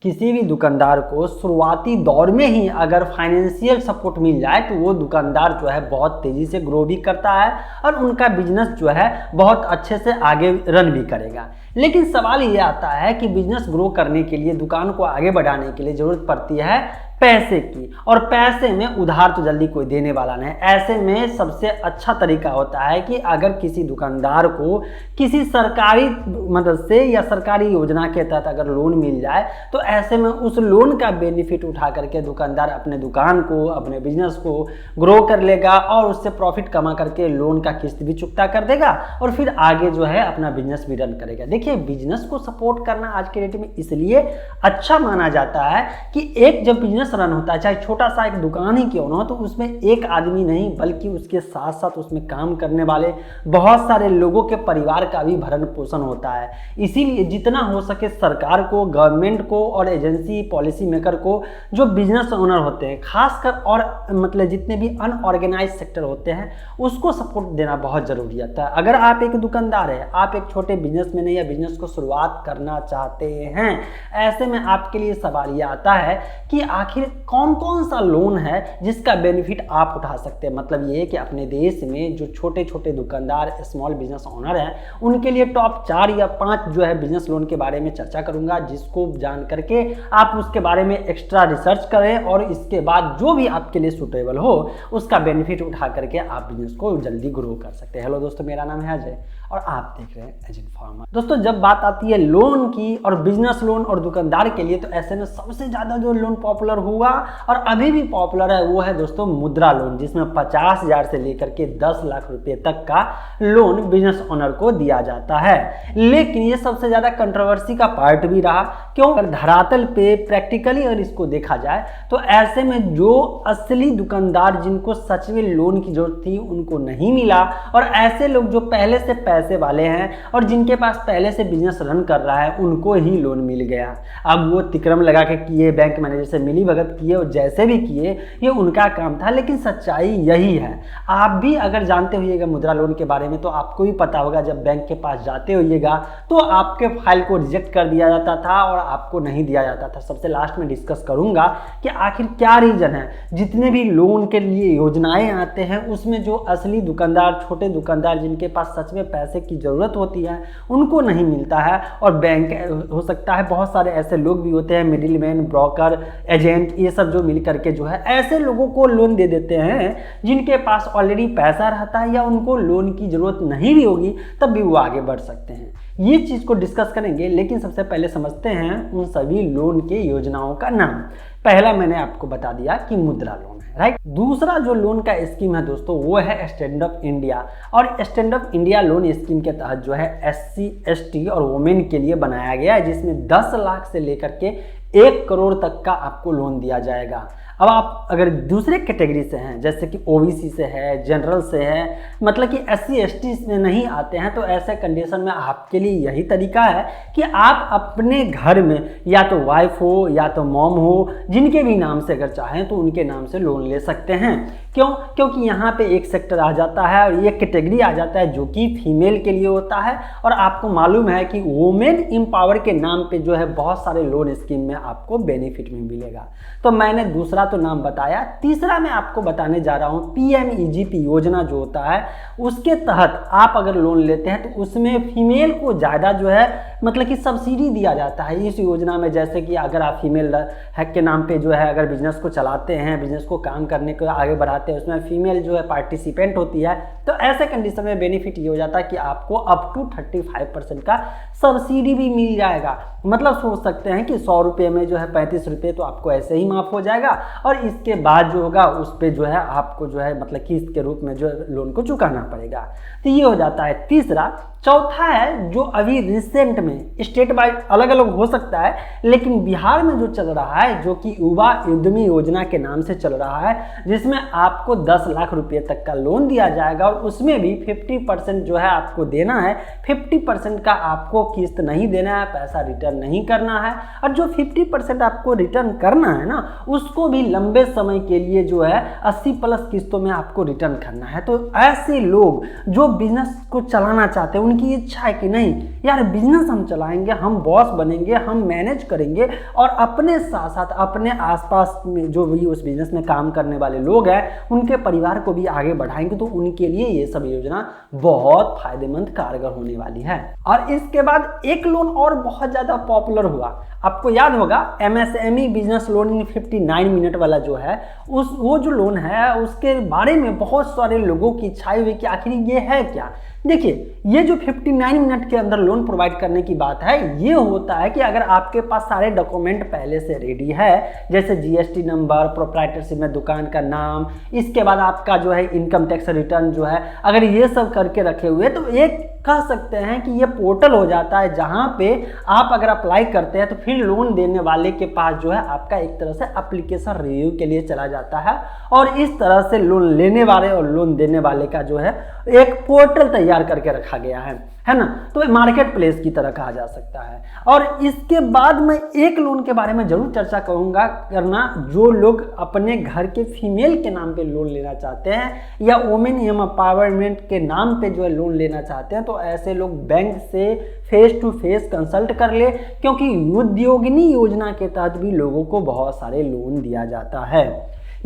किसी भी दुकानदार को शुरुआती दौर में ही अगर फाइनेंशियल सपोर्ट मिल जाए तो वो दुकानदार जो है बहुत तेज़ी से ग्रो भी करता है और उनका बिजनेस जो है बहुत अच्छे से आगे रन भी करेगा। लेकिन सवाल ये आता है कि बिजनेस ग्रो करने के लिए, दुकान को आगे बढ़ाने के लिए ज़रूरत पड़ती है पैसे की, और पैसे में उधार तो जल्दी कोई देने वाला नहीं। ऐसे में सबसे अच्छा तरीका होता है कि अगर किसी दुकानदार को किसी सरकारी मदद से या सरकारी योजना के तहत अगर लोन मिल जाए तो ऐसे में उस लोन का बेनिफिट उठा करके दुकानदार अपने दुकान को, अपने बिजनेस को ग्रो कर लेगा और उससे प्रॉफिट कमा करके लोन का किस्त भी चुकता कर देगा और फिर आगे जो है अपना बिजनेस भी रन करेगा। देखिए, बिजनेस को सपोर्ट करना आज के डेट में इसलिए अच्छा माना जाता है कि एक जब बिजनेस रन होता है, चाहे छोटा सा एक दुकान ही क्यों ना हो, तो उसमें एक आदमी नहीं बल्कि उसके साथ साथ उसमें काम करने वाले बहुत सारे लोगों के परिवार का भी भरण पोषण होता है। इसीलिए जितना हो सके सरकार को, गवर्नमेंट को और एजेंसी पॉलिसी मेकर को, जो बिजनेस ओनर होते हैं खासकर, और मतलब जितने भी अनऑर्गेनाइज सेक्टर होते हैं, उसको सपोर्ट देना बहुत जरूरी होता है। अगर आप एक दुकानदार है, आप एक छोटे बिजनेसमैन है या बिजनेस को शुरुआत करना चाहते हैं, ऐसे में आपके लिए सवाल ये आता है कि आखिर कौन कौन सा लोन है जिसका बेनिफिट आप उठा सकते हैं। मतलब ये कि अपने देश में जो छोटे छोटे दुकानदार, स्मॉल बिजनेस ओनर हैं, उनके लिए टॉप 4 या 5 जो है बिजनेस लोन के बारे में चर्चा करूंगा, जिसको जान करके आप उसके बारे में एक्स्ट्रा रिसर्च करें और इसके बाद जो भी आपके लिए सुटेबल हो उसका बेनिफिट उठा करके आप बिजनेस को जल्दी ग्रो कर सकते हैं। हेलो दोस्तों, मेरा नाम है अजय और आप देख रहे हैं एज इन्फॉर्मर। दोस्तों, जब बात आती है लोन की और बिजनेस लोन और दुकानदार के लिए, तो ऐसे में सबसे ज्यादा जो लोन पॉपुलर हुआ और अभी भी पॉपुलर है वो है दोस्तों मुद्रा लोन, जिसमें 50,000 से लेकर के 10 लाख रुपए तक का लोन बिजनेस ओनर को दिया जाता है। लेकिन ये सबसे ज्यादा कंट्रोवर्सी का पार्ट भी रहा। क्यों? अगर धरातल पे प्रैक्टिकली अगर इसको देखा जाए तो ऐसे में जो असली दुकानदार जिनको सच में लोन की जरूरत थी उनको नहीं मिला, और ऐसे लोग जो पहले से पैसे वाले हैं और जिनके पास पहले से बिजनेस रन कर रहा है उनको ही लोन मिल गया। अब वो तिक्रम लगा के किए, बैंक मैनेजर से मिली भगत किए और जैसे भी किए, ये उनका काम था। लेकिन सच्चाई यही है। आप भी अगर जानते होइएगा मुद्रा लोन के बारे में तो आपको भी पता होगा, जब बैंक के पास जाते होइएगा तो आपके फाइल को रिजेक्ट कर दिया जाता था और आपको नहीं दिया जाता था। सबसे लास्ट में डिस्कस करूंगा कि आखिर क्या रीजन है। जितने भी लोन के लिए योजनाएं आते हैं उसमें जो असली दुकानदार, छोटे दुकानदार जिनके पास सच में पैसे की जरूरत होती है उनको नहीं मिलता है, और बैंक हो सकता है बहुत सारे ऐसे लोग भी होते हैं, मिडिलमैन, ब्रोकर, एजेंट, ये सब जो मिल करके जो है ऐसे लोगों को लोन दे देते हैं जिनके पास ऑलरेडी पैसा रहता है या उनको लोन की जरूरत नहीं भी होगी तब भी वो आगे बढ़ सकते हैं। ये चीज को डिस्कस करेंगे, लेकिन सबसे पहले समझते हैं उन सभी लोन के योजनाओं का नाम। पहला मैंने आपको बता दिया कि मुद्रा लोन है, राइट। दूसरा जो लोन का स्कीम है दोस्तों वो है स्टैंड अप इंडिया, और stand up India loan scheme के तहत जो है SC, ST और वुमेन के लिए बनाया गया है, जिसमें 10 लाख से लेकर के 1 करोड़ तक का आपको लोन दिया जाएगा। अब आप अगर दूसरे कैटेगरी से हैं, जैसे कि OBC से है, जनरल से है, मतलब कि SC, ST में नहीं आते हैं, तो ऐसे कंडीशन में आपके लिए यही तरीका है कि आप अपने घर में या तो वाइफ हो या तो मॉम हो, जिनके भी नाम से अगर चाहें तो उनके नाम से लोन ले सकते हैं। क्यों? क्योंकि यहाँ पे एक सेक्टर आ जाता है और एक कैटेगरी आ जाता है जो कि फीमेल के लिए होता है, और आपको मालूम है कि वुमेन एम्पावर के नाम पे जो है बहुत सारे लोन स्कीम में आपको बेनिफिट में मिलेगा। तो मैंने दूसरा तो नाम बताया। तीसरा मैं आपको बताने जा रहा हूँ PMEGP योजना जो होता है, उसके तहत आप अगर लोन लेते हैं तो उसमें फीमेल को ज़्यादा जो है मतलब कि सब्सिडी दिया जाता है इस योजना में। जैसे कि अगर आप फीमेल हैक के नाम पे जो है अगर बिजनेस को चलाते हैं, बिजनेस को काम करने को आगे बढ़ाते हैं, उसमें फीमेल जो है पार्टिसिपेंट होती है, तो ऐसे कंडीशन में बेनिफिट ये हो जाता है कि आपको अप टू 35% का सब्सिडी भी मिल जाएगा। मतलब सोच सकते हैं कि 100 रुपये में जो है 35 रुपये तो आपको ऐसे ही माफ हो जाएगा, और इसके बाद जो होगा उस पर जो है आपको जो है मतलब किस्त के रूप में जो लोन को चुकाना पड़ेगा। तो ये हो जाता है तीसरा। चौथा है जो अभी रिसेंट में स्टेट बाय अलग अलग हो सकता है, लेकिन बिहार में जो चल रहा है, जो कि युवा उद्यमी योजना के नाम से चल रहा है, जिसमें आपको 10 लाख रुपये तक का लोन दिया जाएगा और उसमें भी 50% जो है आपको देना है। 50% का आपको किस्त नहीं देना है, पैसा रिटर्न नहीं करना है, और जो 50% आपको रिटर्न करना है ना, उसको भी लंबे समय के लिए जो है 80+ किस्तों में आपको रिटर्न करना है। तो ऐसे लोग जो बिजनेस को चलाना चाहते हैं उनकी इच्छा है कि नहीं यार बिजनेस हम चलाएंगे, हम बॉस बनेंगे, हम मैनेज करेंगे और अपने साथ साथ अपने आसपास में जो भी उस बिजनेस में काम करने वाले लोग हैं उनके परिवार को भी आगे बढ़ाएंगे, तो उनके लिए ये सब योजना बहुत फायदेमंद कारगर होने वाली है। और इसके बाद एक लोन और बहुत ज्यादा पॉपुलर हुआ, आपको याद होगा MSME business loan in 59 minute वाला जो है वो जो लोन है उसके बारे में बहुत सारे लोगों की इच्छा हुई कि आखिर ये है क्या। देखिए ये जो 59 मिनट के अंदर लोन प्रोवाइड करने की बात है, ये होता है कि अगर आपके पास सारे डॉक्यूमेंट पहले से रेडी है, जैसे GST नंबर, प्रोप्राइटरशिप में दुकान का नाम, इसके बाद आपका जो है इनकम टैक्स रिटर्न जो है, अगर ये सब करके रखे हुए तो एक कह सकते हैं कि ये पोर्टल हो जाता है जहां पे आप अगर अप्लाई करते हैं तो फिर लोन देने वाले के पास जो है आपका एक तरह से एप्लीकेशन रिव्यू के लिए चला जाता है और इस तरह से लोन लेने वाले और लोन देने वाले का जो है एक पोर्टल तैयार करके रखा गया है ना। तो मार्केट प्लेस की तरह कहा जा सकता है। और इसके बाद मैं एक लोन के बारे में जरूर चर्चा करना, जो लोग अपने घर के फीमेल के नाम पे लोन लेना चाहते हैं या वुमेन एम्पावरमेंट के नाम पे जो है लोन लेना चाहते हैं, तो ऐसे लोग बैंक से फेस टू फेस कंसल्ट कर ले, क्योंकि उद्योगिनी योजना के तहत भी लोगों को बहुत सारे लोन दिया जाता है।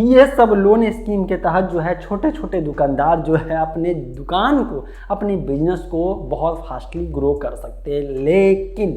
ये सब लोन स्कीम के तहत जो है छोटे छोटे दुकानदार जो है अपने दुकान को, अपने बिजनेस को बहुत फास्टली ग्रो कर सकते हैं। लेकिन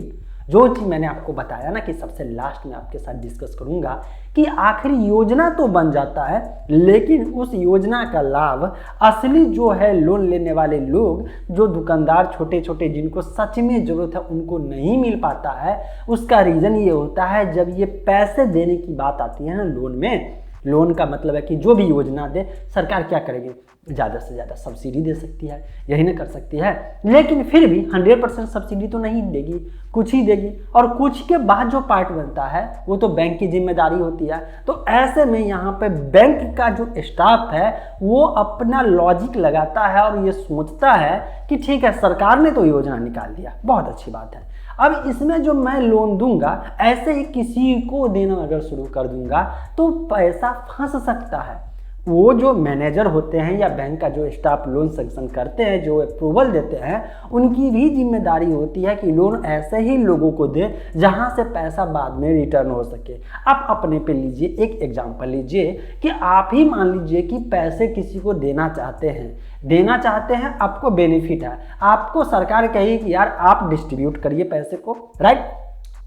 जो चीज़ मैंने आपको बताया ना कि सबसे लास्ट में आपके साथ डिस्कस करूंगा कि आखिर योजना तो बन जाता है, लेकिन उस योजना का लाभ असली जो है लोन लेने वाले लोग, जो दुकानदार छोटे छोटे जिनको सच में ज़रूरत है उनको नहीं मिल पाता है। उसका रीज़न ये होता है जब ये पैसे देने की बात आती है ना लोन में, लोन का मतलब है कि जो भी योजना दे सरकार क्या करेगी, ज़्यादा से ज़्यादा सब्सिडी दे सकती है, यही ना कर सकती है। लेकिन फिर भी 100% सब्सिडी तो नहीं देगी, कुछ ही देगी और कुछ के बाद जो पार्ट बनता है वो तो बैंक की जिम्मेदारी होती है। तो ऐसे में यहाँ पे बैंक का जो स्टाफ है वो अपना लॉजिक लगाता है और ये सोचता है कि ठीक है सरकार ने तो योजना निकाल दिया, बहुत अच्छी बात है, अब इसमें जो मैं लोन दूंगा ऐसे ही किसी को देना अगर शुरू कर दूंगा तो पैसा फंस सकता है। वो जो मैनेजर होते हैं या बैंक का जो स्टाफ लोन सैंक्शन करते हैं, जो अप्रूवल देते हैं, उनकी भी जिम्मेदारी होती है कि लोन ऐसे ही लोगों को दे जहां से पैसा बाद में रिटर्न हो सके। आप अपने पे लीजिए, एक एग्जांपल लीजिए कि आप ही मान लीजिए कि पैसे किसी को देना चाहते हैं, आपको बेनिफिट है, आपको सरकार कही कि यार आप डिस्ट्रीब्यूट करिए पैसे को, राइट,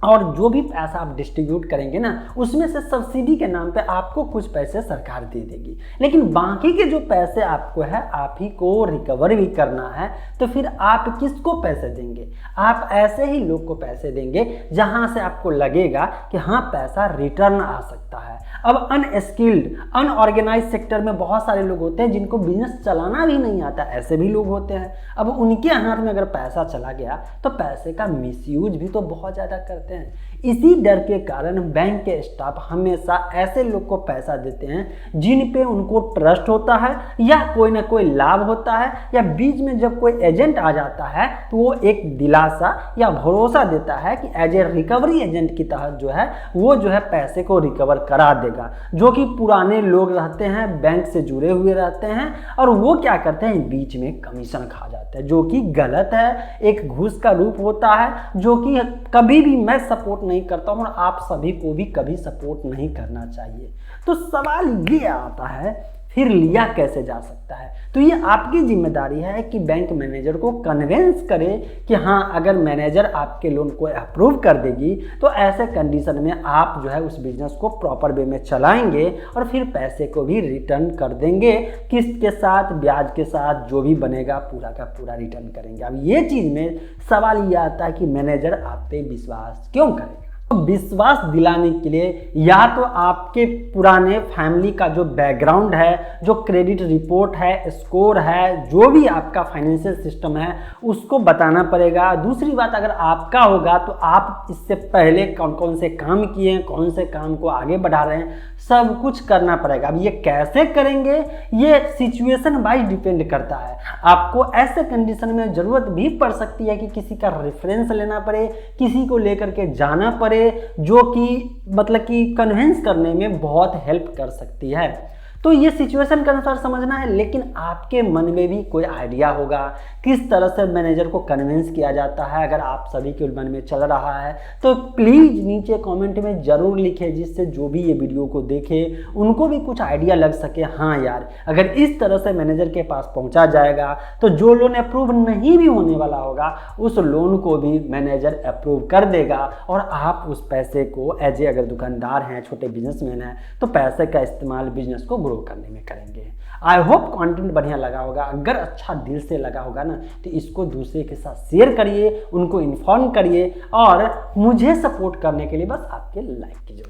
और जो भी पैसा आप डिस्ट्रीब्यूट करेंगे ना उसमें से सब्सिडी के नाम पे आपको कुछ पैसे सरकार दे देगी, लेकिन बाकी के जो पैसे आपको है आप ही को रिकवर भी करना है। तो फिर आप किसको पैसे देंगे? आप ऐसे ही लोग को पैसे देंगे जहां से आपको लगेगा कि हाँ पैसा रिटर्न आ सकता है। अब अनस्किल्ड, अनऑर्गेनाइज सेक्टर में बहुत सारे लोग होते हैं जिनको बिजनेस चलाना भी नहीं आता, ऐसे भी लोग होते हैं। अब उनके हाथ में अगर पैसा चला गया तो पैसे का मिसयूज भी तो बहुत ज़्यादा करते हैं। इसी डर के कारण बैंक के स्टाफ हमेशा ऐसे लोग को पैसा देते हैं जिन पे उनको ट्रस्ट होता है या कोई ना कोई लाभ होता है, या बीच में जब कोई एजेंट आ जाता है तो वो एक दिलासा या भरोसा देता है कि एज ए रिकवरी एजेंट की तहत जो है वो जो है पैसे को रिकवर करा देगा। जो कि पुराने लोग रहते हैं, बैंक से जुड़े हुए रहते हैं, और वो क्या करते हैं बीच में कमीशन खा जाते हैं, जो कि गलत है, एक घूस का रूप होता है, जो कि कभी भी मैं सपोर्ट नहीं करता हूं और आप सभी को भी कभी सपोर्ट नहीं करना चाहिए। तो सवाल ये आता है फिर लिया कैसे जा सकता है? तो ये आपकी जिम्मेदारी है कि बैंक मैनेजर को कन्विंस करे कि हाँ अगर मैनेजर आपके लोन को अप्रूव कर देगी तो ऐसे कंडीशन में आप जो है उस बिजनेस को प्रॉपर वे में चलाएंगे और फिर पैसे को भी रिटर्न कर देंगे, किस्त के साथ, ब्याज के साथ, जो भी बनेगा पूरा का पूरा रिटर्न करेंगे। अब ये चीज़ में सवाल ये आता है कि मैनेजर आप पे विश्वास क्यों करेगा? तो विश्वास दिलाने के लिए या तो आपके पुराने फैमिली का जो बैकग्राउंड है, जो क्रेडिट रिपोर्ट है, स्कोर है, जो भी आपका फाइनेंशियल सिस्टम है उसको बताना पड़ेगा। दूसरी बात, अगर आपका होगा तो आप इससे पहले कौन कौन से काम किए हैं, कौन से काम को आगे बढ़ा रहे हैं, सब कुछ करना पड़ेगा। अब ये कैसे करेंगे ये सिचुएशन वाइज डिपेंड करता है। आपको ऐसे कंडीशन में ज़रूरत भी पड़ सकती है कि किसी का रेफरेंस लेना पड़े, किसी को लेकर के जाना पड़े, जो कि मतलब कि कन्विंस करने में बहुत हेल्प कर सकती है। तो ये सिचुएशन के अनुसार समझना है, लेकिन आपके मन में भी कोई आइडिया होगा किस तरह से मैनेजर को कन्विंस किया जाता है। अगर आप सभी के मन में चल रहा है तो प्लीज़ नीचे कमेंट में ज़रूर लिखें, जिससे जो भी ये वीडियो को देखे उनको भी कुछ आइडिया लग सके। हाँ यार, अगर इस तरह से मैनेजर के पास पहुंचा जाएगा तो जो लोन अप्रूव नहीं भी होने वाला होगा उस लोन को भी मैनेजर अप्रूव कर देगा, और आप उस पैसे को एज ए अगर दुकानदार हैं, छोटे बिजनेसमैन हैं, तो पैसे का इस्तेमाल बिजनेस को ग्रो करने में करेंगे। आई होप कंटेंट बढ़िया लगा होगा। अगर अच्छा दिल से लगा होगा ना तो इसको दूसरे के साथ शेयर करिए, उनको इन्फॉर्म करिए, और मुझे सपोर्ट करने के लिए बस आपके लाइक की जरूरत है।